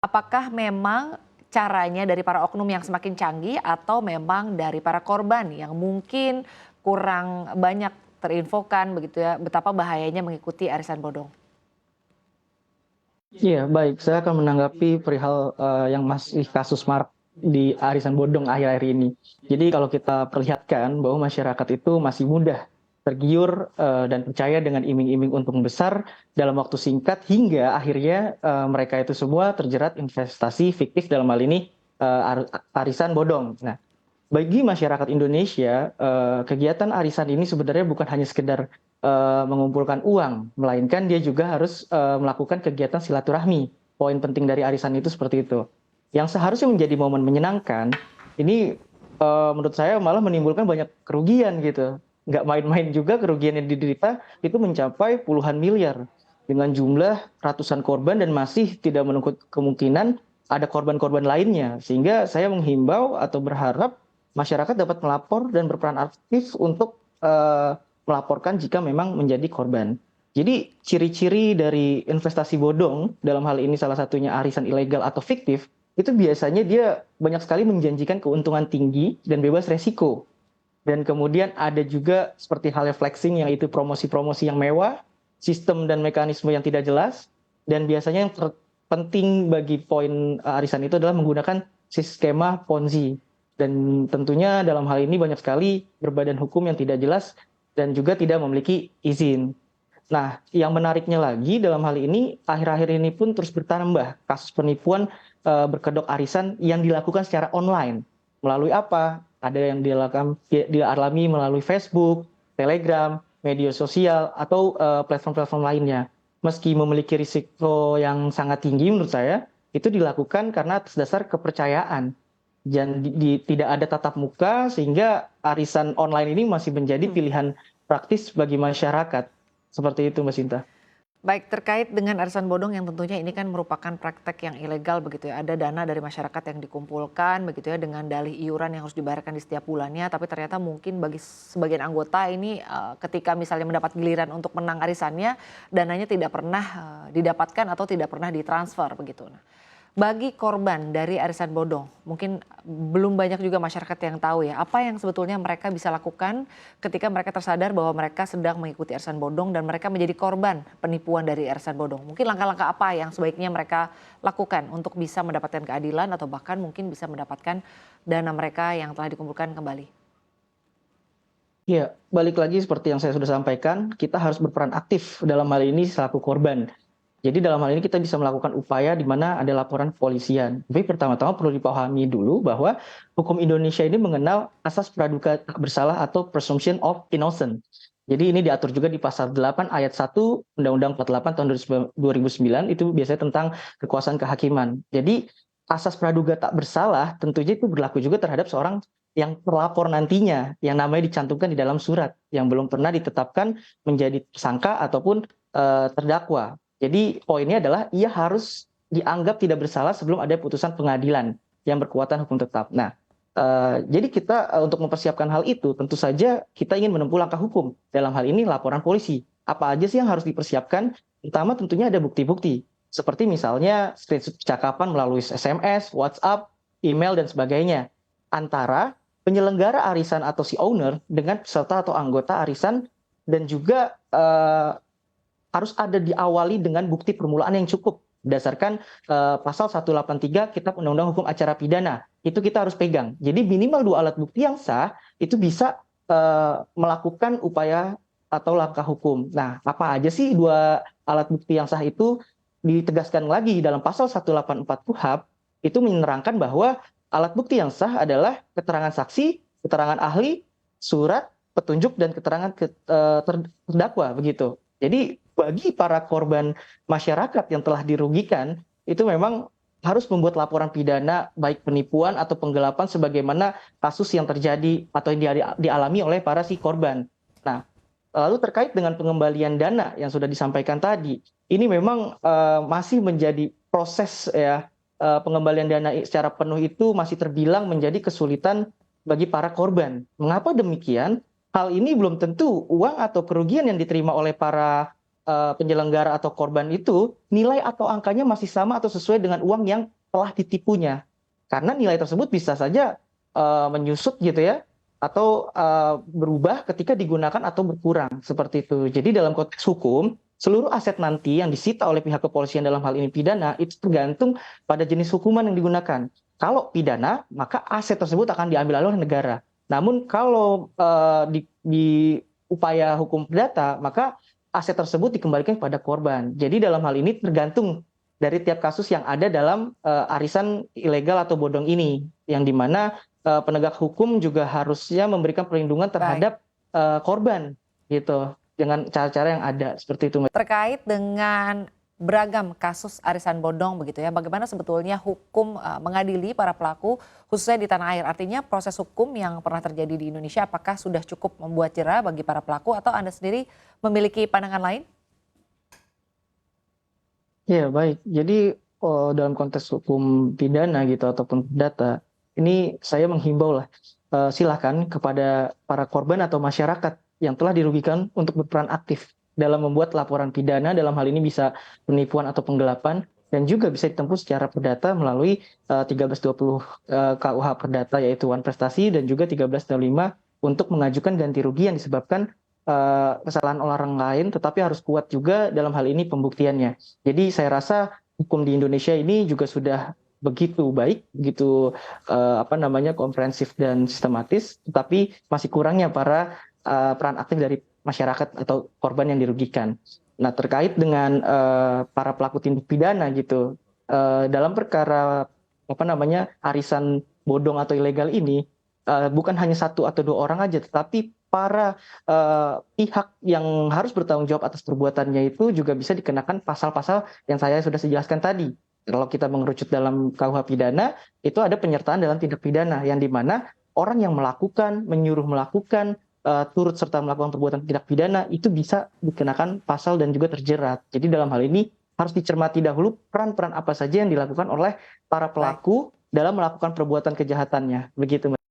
Apakah memang caranya dari para oknum yang semakin canggih atau memang dari para korban yang mungkin kurang banyak terinfokan begitu ya, betapa bahayanya mengikuti arisan bodong? Iya, baik. Saya akan menanggapi perihal yang masih kasus marak di arisan bodong akhir-akhir ini. Jadi kalau kita perlihatkan bahwa masyarakat itu masih mudah tergiur dan percaya dengan iming-iming untung besar dalam waktu singkat hingga akhirnya mereka itu semua terjerat investasi fiktif dalam hal ini arisan bodong. Nah, bagi masyarakat Indonesia, kegiatan arisan ini sebenarnya bukan hanya sekedar mengumpulkan uang, melainkan dia juga harus melakukan kegiatan silaturahmi. Poin penting dari arisan itu seperti itu. Yang seharusnya menjadi momen menyenangkan, ini menurut saya malah menimbulkan banyak kerugian gitu. Nggak main-main juga kerugian yang diderita itu mencapai puluhan miliar dengan jumlah ratusan korban dan masih tidak menutup kemungkinan ada korban-korban lainnya. Sehingga saya menghimbau atau berharap masyarakat dapat melapor dan berperan aktif untuk melaporkan jika memang menjadi korban. Jadi ciri-ciri dari investasi bodong, dalam hal ini salah satunya arisan ilegal atau fiktif, itu biasanya dia banyak sekali menjanjikan keuntungan tinggi dan bebas resiko. Dan kemudian ada juga seperti halnya flexing, yang itu promosi-promosi yang mewah, sistem dan mekanisme yang tidak jelas, dan biasanya yang terpenting bagi poin arisan itu adalah menggunakan skema Ponzi. Dan tentunya dalam hal ini banyak sekali berbadan hukum yang tidak jelas dan juga tidak memiliki izin. Nah, yang menariknya lagi dalam hal ini, akhir-akhir ini pun terus bertambah kasus penipuan berkedok arisan yang dilakukan secara online. Melalui apa? Ada yang dialami melalui Facebook, Telegram, media sosial, atau platform-platform lainnya. Meski memiliki risiko yang sangat tinggi menurut saya, itu dilakukan karena atas dasar kepercayaan. Dan tidak ada tatap muka, sehingga arisan online ini masih menjadi pilihan praktis bagi masyarakat. Seperti itu, Mbak Sinta. Baik, terkait dengan arisan bodong yang tentunya ini kan merupakan praktek yang ilegal begitu ya. Ada dana dari masyarakat yang dikumpulkan begitu ya dengan dalih iuran yang harus dibayarkan di setiap bulannya. Tapi ternyata mungkin bagi sebagian anggota ini ketika misalnya mendapat giliran untuk menang arisannya, dananya tidak pernah didapatkan atau tidak pernah ditransfer begitu. Nah, bagi korban dari arisan bodong, mungkin belum banyak juga masyarakat yang tahu ya, apa yang sebetulnya mereka bisa lakukan ketika mereka tersadar bahwa mereka sedang mengikuti arisan bodong dan mereka menjadi korban penipuan dari arisan bodong. Mungkin langkah-langkah apa yang sebaiknya mereka lakukan untuk bisa mendapatkan keadilan atau bahkan mungkin bisa mendapatkan dana mereka yang telah dikumpulkan kembali. Ya, balik lagi seperti yang saya sudah sampaikan, kita harus berperan aktif dalam hal ini selaku korban. Jadi dalam hal ini kita bisa melakukan upaya di mana ada laporan kepolisian. Tapi pertama-tama perlu dipahami dulu bahwa hukum Indonesia ini mengenal asas praduga tak bersalah atau presumption of innocence. Jadi ini diatur juga di pasal 8 ayat 1 Undang-Undang 48 tahun 2009, itu biasanya tentang kekuasaan kehakiman. Jadi asas praduga tak bersalah tentunya itu berlaku juga terhadap seorang yang terlapor nantinya, yang namanya dicantumkan di dalam surat, yang belum pernah ditetapkan menjadi tersangka ataupun terdakwa. Jadi poinnya adalah ia harus dianggap tidak bersalah sebelum ada putusan pengadilan yang berkekuatan hukum tetap. Nah, jadi kita untuk mempersiapkan hal itu tentu saja kita ingin menempuh langkah hukum. Dalam hal ini laporan polisi. Apa aja sih yang harus dipersiapkan? Pertama tentunya ada bukti-bukti. Seperti misalnya screenshot percakapan melalui SMS, WhatsApp, email dan sebagainya. Antara penyelenggara arisan atau si owner dengan peserta atau anggota arisan, dan juga harus ada diawali dengan bukti permulaan yang cukup berdasarkan pasal 183 Kitab Undang-Undang Hukum Acara Pidana. Itu kita harus pegang. Jadi minimal 2 alat bukti yang sah itu bisa melakukan upaya atau langkah hukum. Nah, apa aja sih 2 alat bukti yang sah itu? Ditegaskan lagi dalam pasal 184 KUHP, itu menerangkan bahwa alat bukti yang sah adalah keterangan saksi, keterangan ahli, surat, petunjuk, dan keterangan terdakwa begitu. Jadi bagi para korban masyarakat yang telah dirugikan, itu memang harus membuat laporan pidana baik penipuan atau penggelapan sebagaimana kasus yang terjadi atau yang dialami oleh para si korban. Nah, lalu terkait dengan pengembalian dana yang sudah disampaikan tadi, ini memang masih menjadi proses ya, pengembalian dana secara penuh itu masih terbilang menjadi kesulitan bagi para korban. Mengapa demikian? Hal ini belum tentu uang atau kerugian yang diterima oleh para penyelenggara atau korban itu nilai atau angkanya masih sama atau sesuai dengan uang yang telah ditipunya. Karena nilai tersebut bisa saja menyusut gitu ya, atau berubah ketika digunakan atau berkurang seperti itu. Jadi dalam konteks hukum, seluruh aset nanti yang disita oleh pihak kepolisian dalam hal ini pidana itu tergantung pada jenis hukuman yang digunakan. Kalau pidana, maka aset tersebut akan diambil alih oleh negara. Namun kalau di upaya hukum perdata, maka aset tersebut dikembalikan kepada korban. Jadi dalam hal ini tergantung dari tiap kasus yang ada dalam arisan ilegal atau bodong ini, yang dimana penegak hukum juga harusnya memberikan perlindungan terhadap korban gitu, dengan cara-cara yang ada seperti itu. Terkait dengan beragam kasus arisan bodong begitu ya, bagaimana sebetulnya hukum mengadili para pelaku khususnya di tanah air? Artinya proses hukum yang pernah terjadi di Indonesia apakah sudah cukup membuat jera bagi para pelaku atau Anda sendiri memiliki pandangan lain? Ya baik, jadi dalam konteks hukum pidana gitu ataupun perdata, ini saya menghimbau lah, silakan kepada para korban atau masyarakat yang telah dirugikan untuk berperan aktif dalam membuat laporan pidana, dalam hal ini bisa penipuan atau penggelapan, dan juga bisa ditempuh secara perdata melalui 1320 KUH Perdata, yaitu Wan Prestasi, dan juga 1365 untuk mengajukan ganti rugi yang disebabkan kesalahan orang lain, tetapi harus kuat juga dalam hal ini pembuktiannya. Jadi saya rasa hukum di Indonesia ini juga sudah begitu baik, begitu komprehensif dan sistematis, tetapi masih kurangnya peran aktif dari masyarakat atau korban yang dirugikan. Nah, terkait dengan para pelaku tindak pidana gitu, dalam perkara arisan bodong atau ilegal ini, bukan hanya satu atau dua orang aja, tetapi para pihak yang harus bertanggung jawab atas perbuatannya itu juga bisa dikenakan pasal-pasal yang saya sudah jelaskan tadi. Kalau kita mengerucut dalam KUH pidana, itu ada penyertaan dalam tindak pidana yang dimana orang yang melakukan, menyuruh melakukan, turut serta melakukan perbuatan tindak pidana itu bisa dikenakan pasal dan juga terjerat. Jadi dalam hal ini harus dicermati dahulu peran-peran apa saja yang dilakukan oleh para pelaku dalam melakukan perbuatan kejahatannya. Begitu, Mbak.